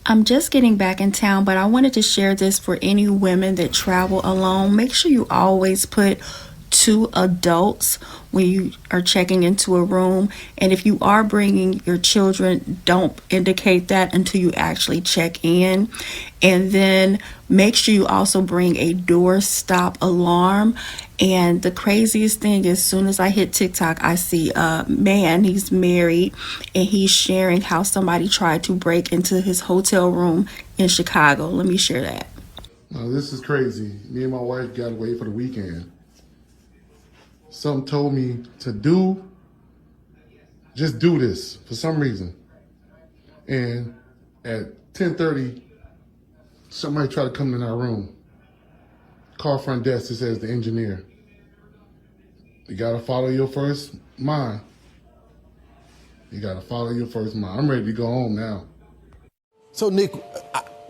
I'm just getting back in town, but I wanted to share this for any women that travel alone. Make sure you always put two adults when you are checking into a room. And if you are bringing your children, don't indicate that until you actually check in. And then make sure you also bring a door stop alarm. And the craziest thing, as soon as I hit TikTok, I see a man, he's married, and he's sharing how somebody tried to break into his hotel room in Chicago. Let me share that. Now, this is crazy. Me and my wife got away for the weekend. Something told me to just do this for some reason. And at 10:30, somebody tried to come in our room. Call front desk, it says the engineer. You gotta follow your first mind. You gotta follow your first mind. I'm ready to go home now. So Nick,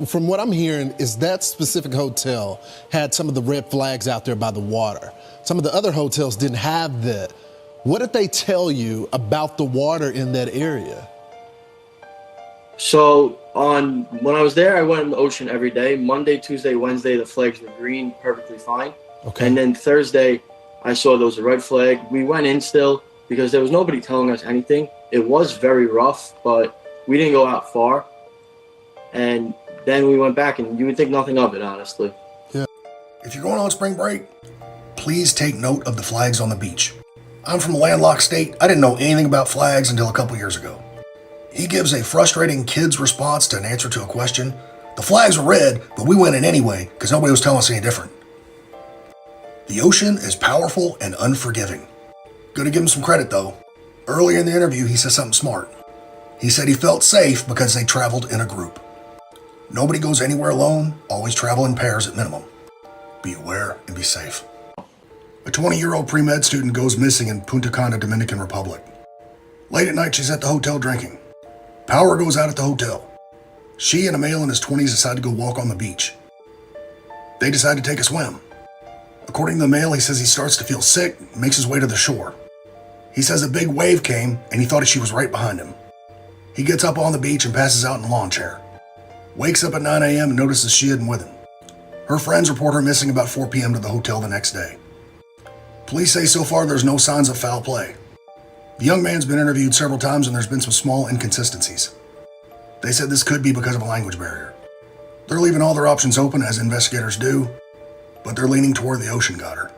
from what I'm hearing is that specific hotel had some of the red flags out there by the water. Some of the other hotels didn't have that. What did they tell you about the water in that area? So when I was there, I went in the ocean every day. Monday, Tuesday, Wednesday, the flags were green, perfectly fine. Okay. And then Thursday, I saw there was a red flag. We went in still because there was nobody telling us anything. It was very rough, but we didn't go out far. And then we went back, and you would think nothing of it, honestly. Yeah. If you're going on spring break, please take note of the flags on the beach. I'm from a landlocked state. I didn't know anything about flags until a couple years ago. He gives a frustrating kid's response to an answer to a question. The flags were red, but we went in anyway because nobody was telling us any different. The ocean is powerful and unforgiving. Gonna give him some credit though. Earlier in the interview, he said something smart. He said he felt safe because they traveled in a group. Nobody goes anywhere alone, always travel in pairs at minimum. Be aware and be safe. A 20-year-old pre-med student goes missing in Punta Cana, Dominican Republic. Late at night, she's at the hotel drinking. Power goes out at the hotel. She and a male in his 20s decide to go walk on the beach. They decide to take a swim. According to the male, he says he starts to feel sick and makes his way to the shore. He says a big wave came and he thought she was right behind him. He gets up on the beach and passes out in a lawn chair. Wakes up at 9 a.m. and notices she isn't with him. Her friends report her missing about 4 p.m. to the hotel the next day. Police say so far there's no signs of foul play. The young man's been interviewed several times and there's been some small inconsistencies. They said this could be because of a language barrier. They're leaving all their options open, as investigators do, but they're leaning toward the ocean got her.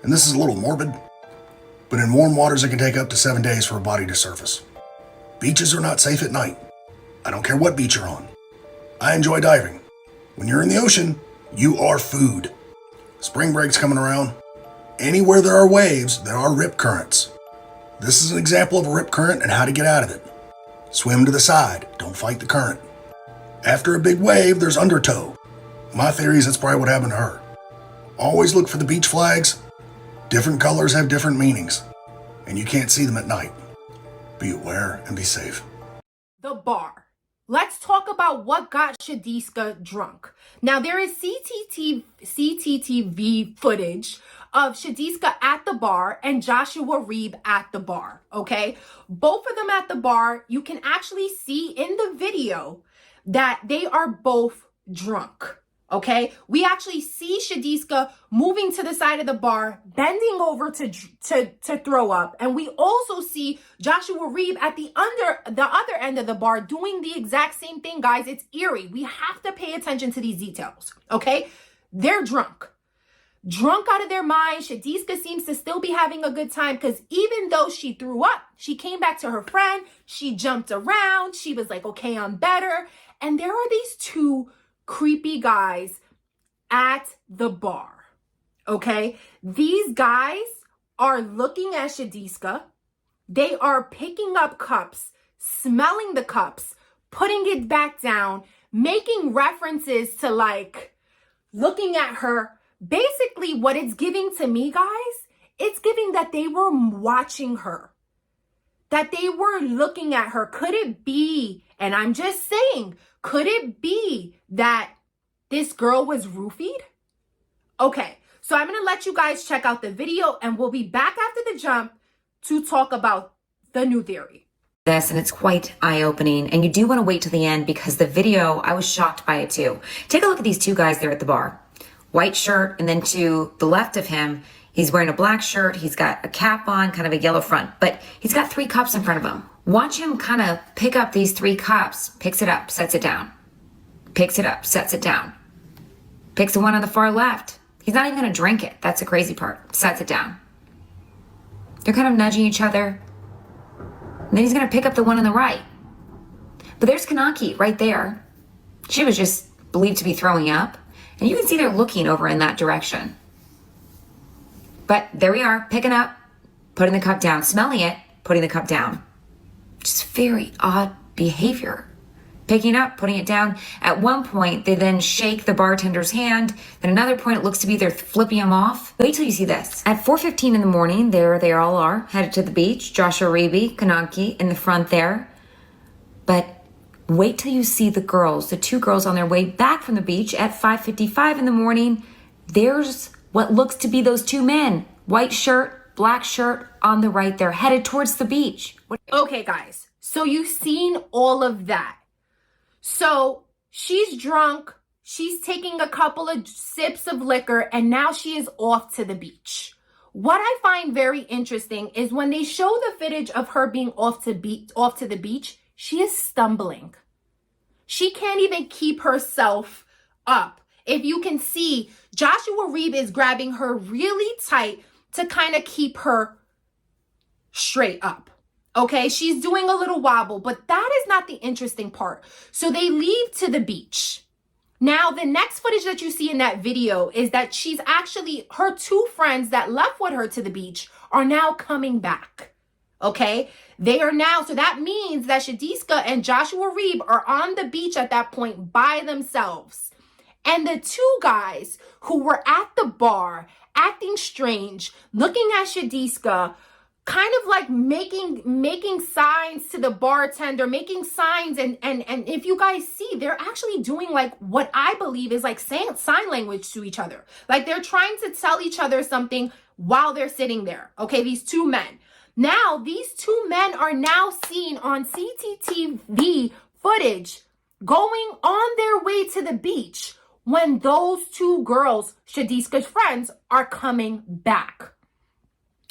And this is a little morbid, but in warm waters it can take up to 7 days for a body to surface. Beaches are not safe at night. I don't care what beach you're on. I enjoy diving. When you're in the ocean, you are food. Spring break's coming around. Anywhere there are waves, there are rip currents. This is an example of a rip current and how to get out of it. Swim to the side, don't fight the current. After a big wave, there's undertow. My theory is that's probably what happened to her. Always look for the beach flags. Different colors have different meanings, and you can't see them at night. Be aware and be safe. The bar. Let's talk about what got Shadishka drunk. Now, there is CCTV footage of Shadishka at the bar and Joshua Ribie at the bar, okay? Both of them at the bar, you can actually see in the video that they are both drunk, okay? We actually see Shadishka moving to the side of the bar, bending over to throw up, and we also see Joshua Ribie at the other end of the bar doing the exact same thing, guys. It's eerie. We have to pay attention to these details, okay? They're drunk. Drunk out of their mind. Shadishka seems to still be having a good time because even though she threw up, she came back to her friend. She jumped around. She was like, okay, I'm better. And there are these two creepy guys at the bar, okay? These guys are looking at Shadishka. They are picking up cups, smelling the cups, putting it back down, making references to like looking at her. Basically, what it's giving to me, guys, it's giving that they were watching her, that they were looking at her. Could it be, and I'm just saying, could it be that this girl was roofied? Okay, so I'm going to let you guys check out the video and we'll be back after the jump to talk about the new theory. this, and it's quite eye-opening. And you do want to wait till the end because the video, I was shocked by it too. Take a look at these two guys there at the bar. White shirt, and then to the left of him, he's wearing a black shirt. He's got a cap on, kind of a yellow front, but he's got 3 cups in front of him. Watch him kind of pick up these 3 cups, picks it up, sets it down. Picks it up, sets it down. Picks the one on the far left. He's not even going to drink it. That's the crazy part. Sets it down. They're kind of nudging each other. And then he's going to pick up the one on the right. But there's Konanki right there. She was just believed to be throwing up. And you can see they're looking over in that direction. But there we are, picking up, putting the cup down, smelling it, putting the cup down. Just very odd behavior. Picking up, putting it down. At one point, they then shake the bartender's hand. At another point, it looks to be they're flipping him off. Wait till you see this. At 4:15 in the morning, there they all are, headed to the beach. Joshua, Ribie, Konanki in the front there. But wait till you see the girls, the 2 girls on their way back from the beach at 5:55 in the morning. There's what looks to be those 2 men. White shirt, black shirt on the right there, headed towards the beach. Okay, guys. So you've seen all of that. So she's drunk. She's taking a couple of sips of liquor, and now she is off to the beach. What I find very interesting is when they show the footage of her being off to the beach, she is stumbling. She can't even keep herself up. If you can see, Joshua Ribie is grabbing her really tight to kind of keep her straight up. Okay, she's doing a little wobble, but that is not the interesting part. So they leave to the beach. Now, the next footage that you see in that video is that she's actually, her 2 friends that left with her to the beach are now coming back. Okay, they are now, so that means that Shadishka and Joshua Ribie are on the beach at that point by themselves. And the 2 guys who were at the bar, acting strange, looking at Shadishka, kind of like making signs to the bartender, making signs, and if you guys see, they're actually doing like what I believe is like sign language to each other. Like they're trying to tell each other something while they're sitting there. Okay, these 2 men. Now, these 2 men are now seen on CCTV footage going on their way to the beach when those 2 girls, Shadishka's friends, are coming back.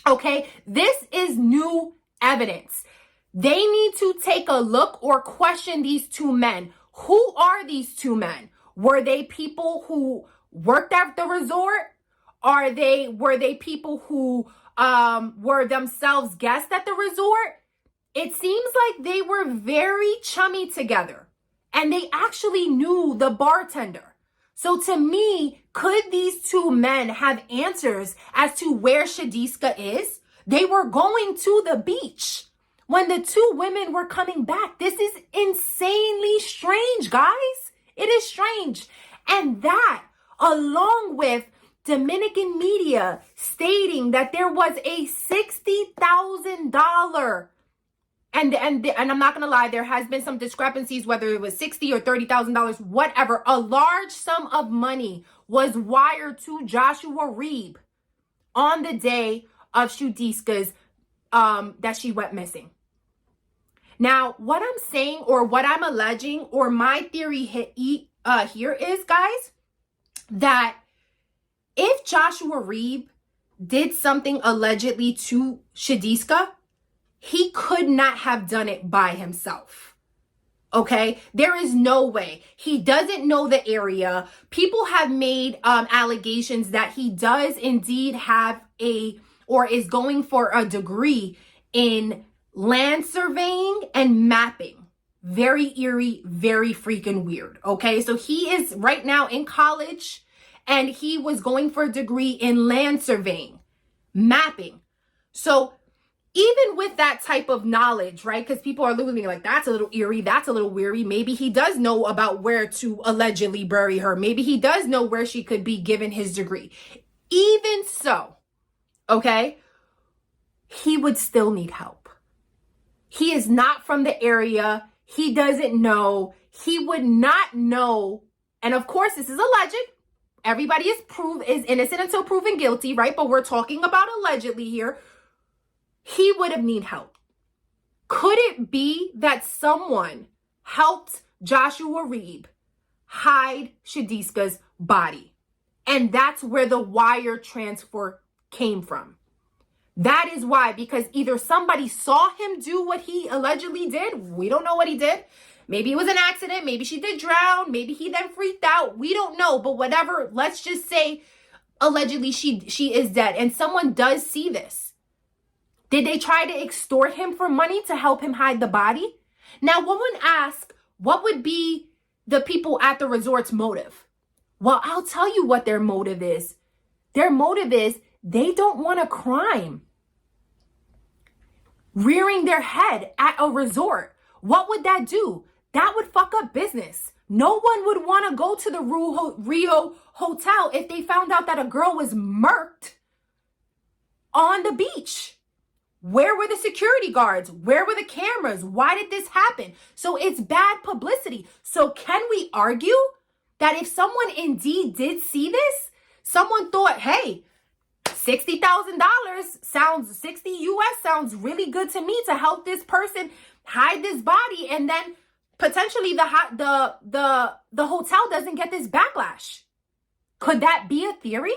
Okay, this is new evidence. They need to take a look or question these 2 men. Who are these 2 men? Were they people who worked at the resort? Were they people who were themselves guests at the resort? It seems like they were very chummy together and they actually knew the bartender. So to me, could these 2 men have answers as to where Shadishka is? They were going to the beach when the 2 women were coming back. This is insanely strange, guys. It is strange. And that, along with Dominican media stating that there was a $60,000 and I'm not gonna lie, there has been some discrepancies, whether it was $60,000 or $30,000, whatever. A large sum of money was wired to Joshua Ribie on the day of Shadishka's that she went missing. Now, what I'm saying, or what I'm alleging, or my theory here is, guys, that if Joshua Ribie did something allegedly to Shadishka, he could not have done it by himself. Okay, there is no way. He doesn't know the area. People have made allegations that he does indeed have or is going for a degree in land surveying and mapping. Very eerie, very freaking weird. Okay, so he is right now in college and he was going for a degree in land surveying, mapping. So even with that type of knowledge, right? Because people are literally like, that's a little eerie, that's a little weary. Maybe he does know about where to allegedly bury her. Maybe he does know where she could be given his degree. Even so, okay, he would still need help. He is not from the area. He doesn't know. He would not know. And of course, this is alleged. Everybody is innocent until proven guilty, right? But we're talking about allegedly here. He would have need help. Could it be that someone helped Joshua Ribie hide Shadishka's body? And that's where the wire transfer came from. That is why, because either somebody saw him do what he allegedly did. We don't know what he did. Maybe it was an accident. Maybe she did drown. Maybe he then freaked out. We don't know. But whatever, let's just say allegedly she is dead. And someone does see this. Did they try to extort him for money to help him hide the body? Now, one would ask, what would be the people at the resort's motive? Well, I'll tell you what their motive is. Their motive is they don't want a crime rearing their head at a resort. What would that do? That would fuck up business. No one would want to go to the Riu Hotel if they found out that a girl was murked on the beach. Where were the security guards? Where were the cameras? Why did this happen? So it's bad publicity. So can we argue that if someone indeed did see this, someone thought, hey, $60,000 sounds, 60 US sounds really good to me to help this person hide this body, and then potentially the hotel doesn't get this backlash. Could that be a theory?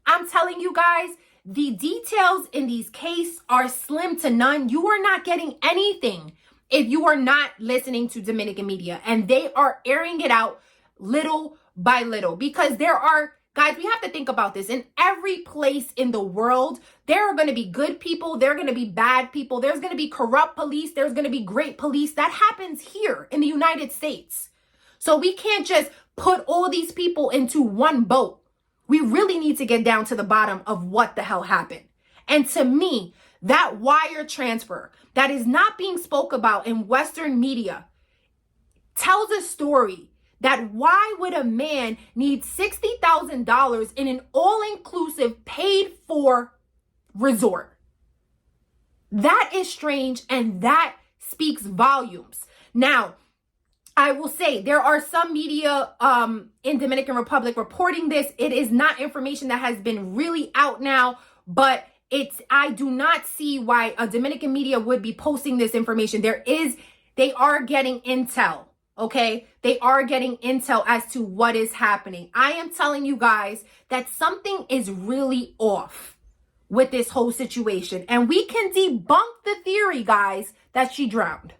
I'm telling you guys, the details in these cases are slim to none. You are not getting anything if you are not listening to Dominican media, and they are airing it out little by little, because there are, guys, we have to think about this. In every place in the world, there are going to be good people. There are going to be bad people. There's going to be corrupt police. There's going to be great police. That happens here in the United States. So we can't just put all these people into one boat. We really need to get down to the bottom of what the hell happened. And to me, that wire transfer that is not being spoke about in Western media tells a story that why would a man need $60,000 in an all-inclusive paid-for resort? That is strange, and that speaks volumes. Now, I will say there are some media in Dominican Republic reporting this. It is not information that has been really out now, but I do not see why a Dominican media would be posting this information. They are getting intel. Okay, they are getting intel as to what is happening. I am telling you guys that something is really off with this whole situation. And we can debunk the theory, guys, that she drowned.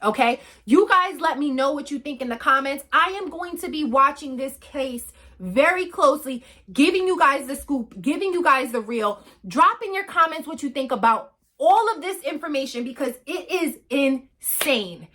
Okay, you guys let me know what you think in the comments. I am going to be watching this case very closely, giving you guys the scoop, giving you guys the real. Drop in your comments what you think about all of this information, because it is insane.